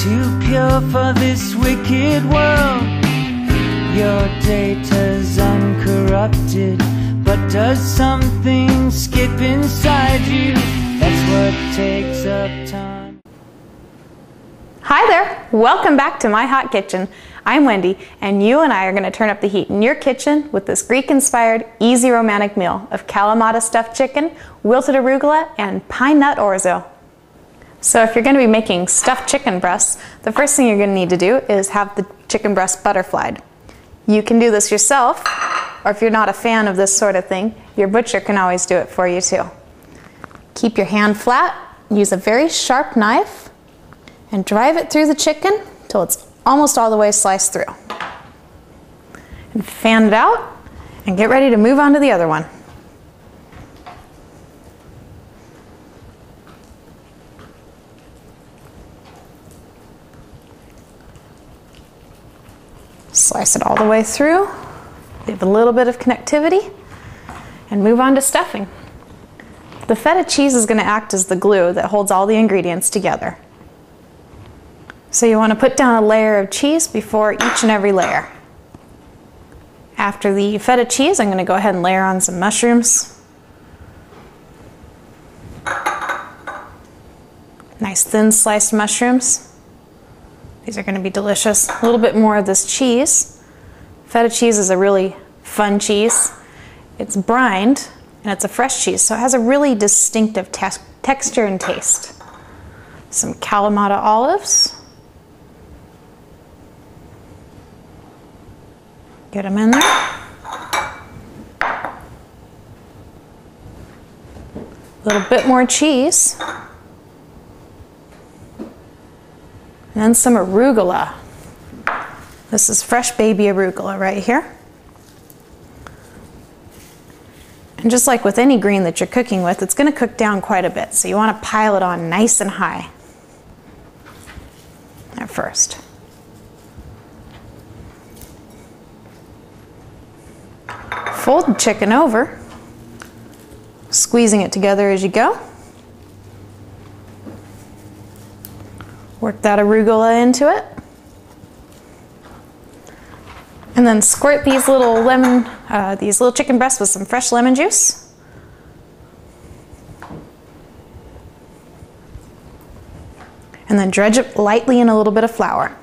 too pure for this wicked world. Your data's uncorrupted, but does something skip inside you? That's what takes up time. Hi there, welcome back to My Hot Kitchen. I'm Wendy, and you and I are going to turn up the heat in your kitchen with this Greek-inspired, easy romantic meal of Kalamata stuffed chicken, wilted arugula, and pine nut orzo. So if you're going to be making stuffed chicken breasts, the first thing you're going to need to do is have the chicken breast butterflied. You can do this yourself, or if you're not a fan of this sort of thing, your butcher can always do it for you too. Keep your hand flat, use a very sharp knife, and drive it through the chicken till it's almost all the way sliced through. And fan it out, and get ready to move on to the other one. Slice it all the way through, leave a little bit of connectivity, and move on to stuffing. The feta cheese is going to act as the glue that holds all the ingredients together. So you want to put down a layer of cheese before each and every layer. After the feta cheese, I'm going to go ahead and layer on some mushrooms. Nice thin sliced mushrooms. These are going to be delicious. A little bit more of this cheese. Feta cheese is a really fun cheese. It's brined and it's a fresh cheese, so it has a really distinctive texture and taste. Some Kalamata olives. Get them in there. A little bit more cheese. And then some arugula. This is fresh baby arugula right here. And just like with any green that you're cooking with, it's going to cook down quite a bit, so you want to pile it on nice and high at first. Fold the chicken over, squeezing it together as you go. Work that arugula into it. And then squirt these little chicken breasts with some fresh lemon juice. And then dredge it lightly in a little bit of flour.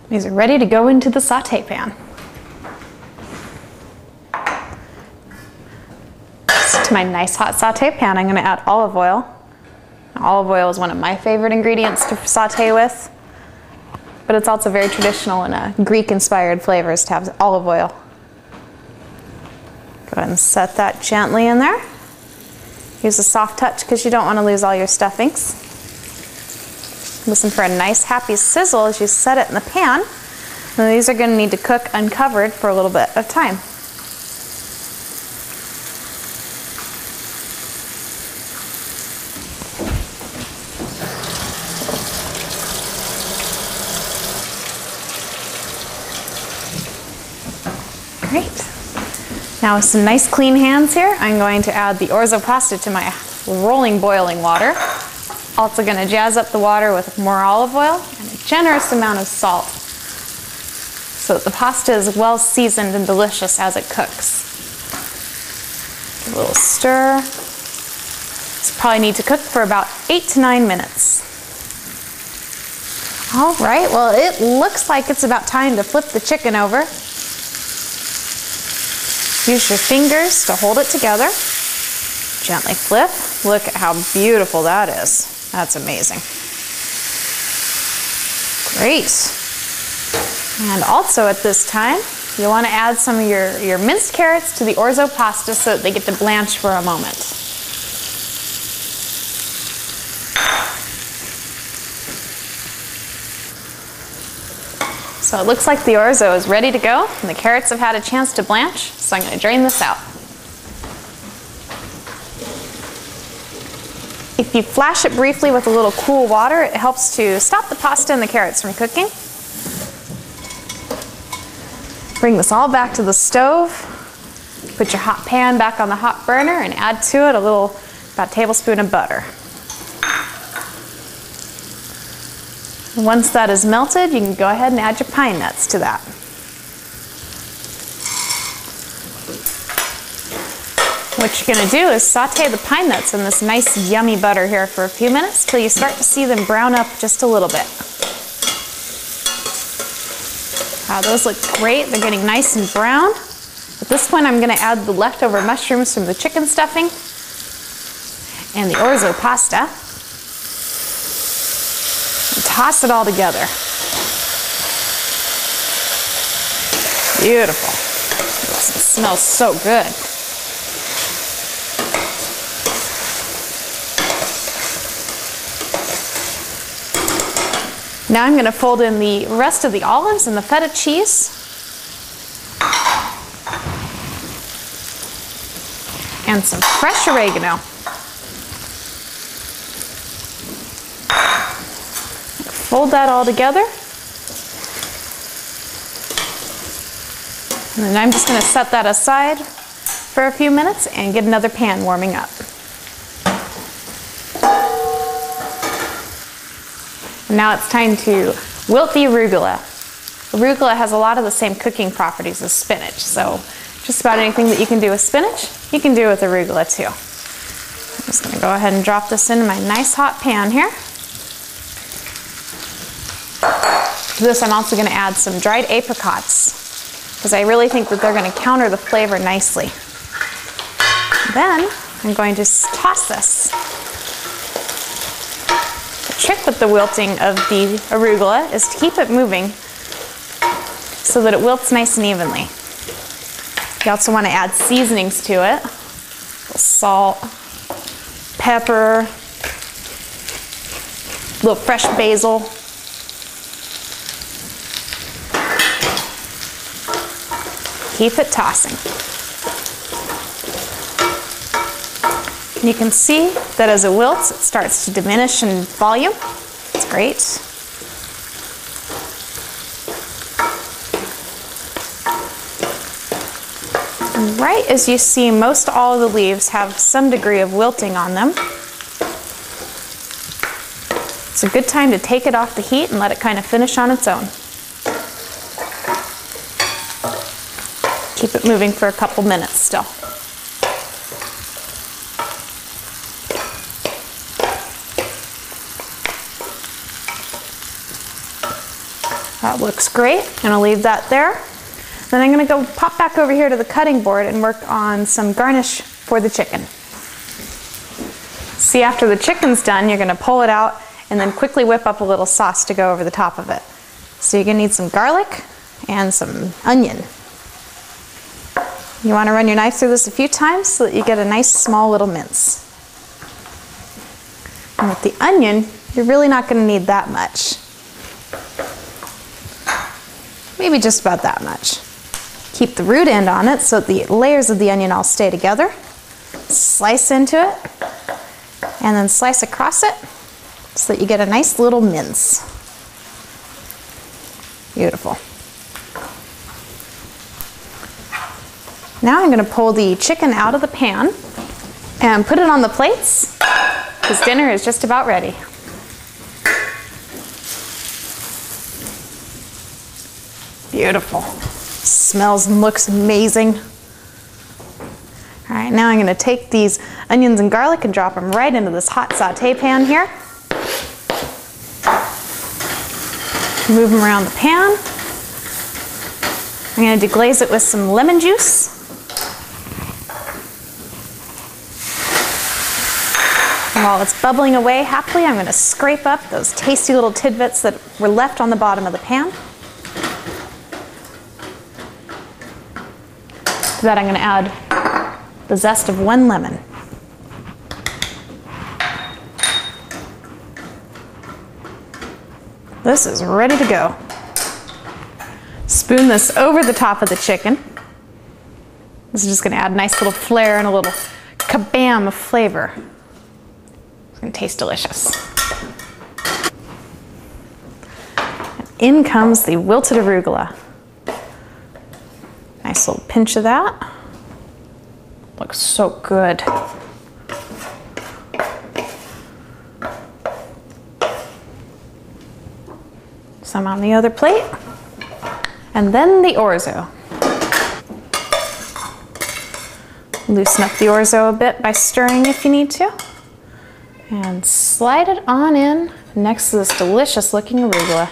These are ready to go into the sauté pan. To my nice hot sauté pan, I'm going to add olive oil. Olive oil is one of my favorite ingredients to sauté with, but it's also very traditional in Greek-inspired flavors to have olive oil. Go ahead and set that gently in there. Use a soft touch because you don't want to lose all your stuffings. Listen for a nice happy sizzle as you set it in the pan. And these are going to need to cook uncovered for a little bit of time. Great. Now with some nice clean hands here, I'm going to add the orzo pasta to my rolling boiling water. Also going to jazz up the water with more olive oil and a generous amount of salt so that the pasta is well seasoned and delicious as it cooks. Give a little stir. This probably need to cook for about 8 to 9 minutes. All right, well it looks like it's about time to flip the chicken over. Use your fingers to hold it together. Gently flip. Look at how beautiful that is. That's amazing. Great. And also at this time, you want to add some of your minced carrots to the orzo pasta so that they get to blanch for a moment. So it looks like the orzo is ready to go and the carrots have had a chance to blanch, so I'm going to drain this out. If you flash it briefly with a little cool water, it helps to stop the pasta and the carrots from cooking. Bring this all back to the stove. Put your hot pan back on the hot burner and add to it about a tablespoon of butter. Once that is melted, you can go ahead and add your pine nuts to that. What you're going to do is saute the pine nuts in this nice yummy butter here for a few minutes till you start to see them brown up just a little bit. Those look great. They're getting nice and brown. At this point, I'm going to add the leftover mushrooms from the chicken stuffing and the orzo pasta. And toss it all together. Beautiful. It smells so good. Now I'm going to fold in the rest of the olives and the feta cheese. And some fresh oregano. Fold that all together. And then I'm just going to set that aside for a few minutes and get another pan warming up. Now it's time to wilt the arugula. Arugula has a lot of the same cooking properties as spinach, so just about anything that you can do with spinach, you can do with arugula too. I'm just going to go ahead and drop this into my nice hot pan here. To this I'm also going to add some dried apricots because I really think that they're going to counter the flavor nicely. Then I'm going to toss this. Trick with the wilting of the arugula is to keep it moving so that it wilts nice and evenly. You also want to add seasonings to it. Salt, pepper, a little fresh basil. Keep it tossing. You can see that as it wilts, it starts to diminish in volume. It's great. And right as you see, most all of the leaves have some degree of wilting on them. It's a good time to take it off the heat and let it kind of finish on its own. Keep it moving for a couple minutes still. That looks great. I'm gonna leave that there. Then I'm gonna go pop back over here to the cutting board and work on some garnish for the chicken. See, after the chicken's done, you're gonna pull it out and then quickly whip up a little sauce to go over the top of it. So you're gonna need some garlic and some onion. You wanna run your knife through this a few times so that you get a nice small little mince. And with the onion, you're really not gonna need that much. Maybe just about that much. Keep the root end on it so the layers of the onion all stay together. Slice into it and then slice across it so that you get a nice little mince. Beautiful. Now I'm going to pull the chicken out of the pan and put it on the plates because dinner is just about ready. Beautiful. Smells and looks amazing. All right, now I'm going to take these onions and garlic and drop them right into this hot saute pan here. Move them around the pan. I'm going to deglaze it with some lemon juice. And while it's bubbling away happily, I'm going to scrape up those tasty little tidbits that were left on the bottom of the pan. To that I'm going to add the zest of 1 lemon. This is ready to go. Spoon this over the top of the chicken. This is just going to add a nice little flair and a little kabam of flavor. It's going to taste delicious. In comes the wilted arugula. nice little pinch of that. Looks so good. Some on the other plate. And then the Orzo. Loosen up the Orzo a bit by stirring if you need to. And slide it on in next to this delicious looking arugula.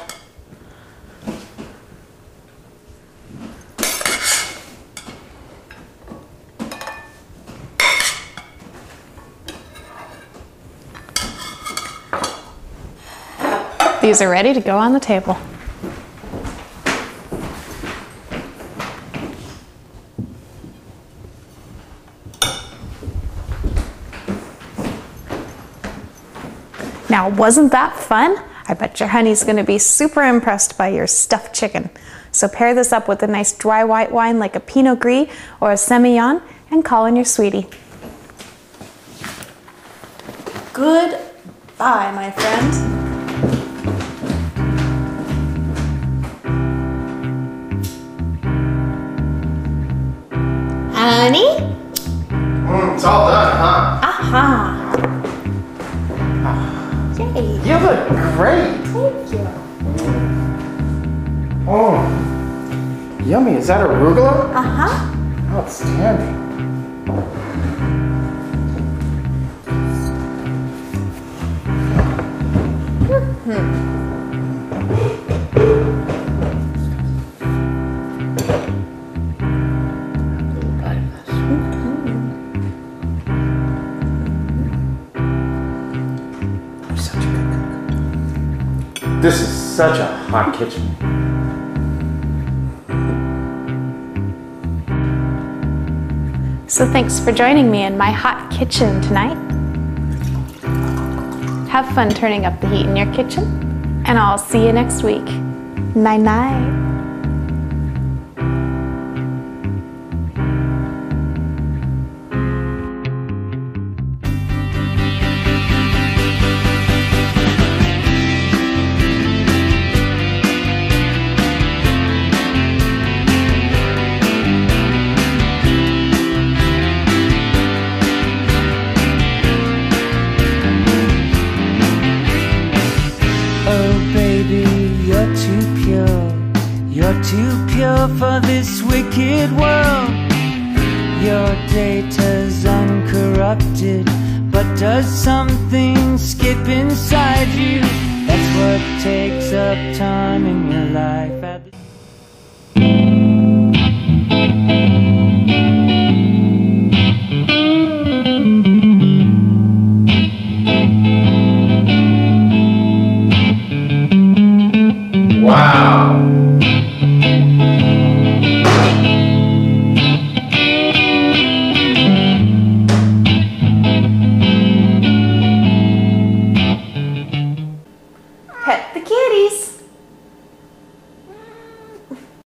These are ready to go on the table. Now, wasn't that fun? I bet your honey's gonna be super impressed by your stuffed chicken. So pair this up with a nice dry white wine like a Pinot Gris or a Semillon and call in your sweetie. Goodbye, my friend. Honey? It's all done, huh? Aha! Yay! You look great! Thank you. Oh, yummy. Is that arugula? Uh-huh. Outstanding. This is such a hot kitchen. So thanks for joining me in my hot kitchen tonight. Have fun turning up the heat in your kitchen, and I'll see you next week. Night-night. You're too pure for this wicked world. Your data's uncorrupted, but does something skip inside you? That's what takes up time in your life.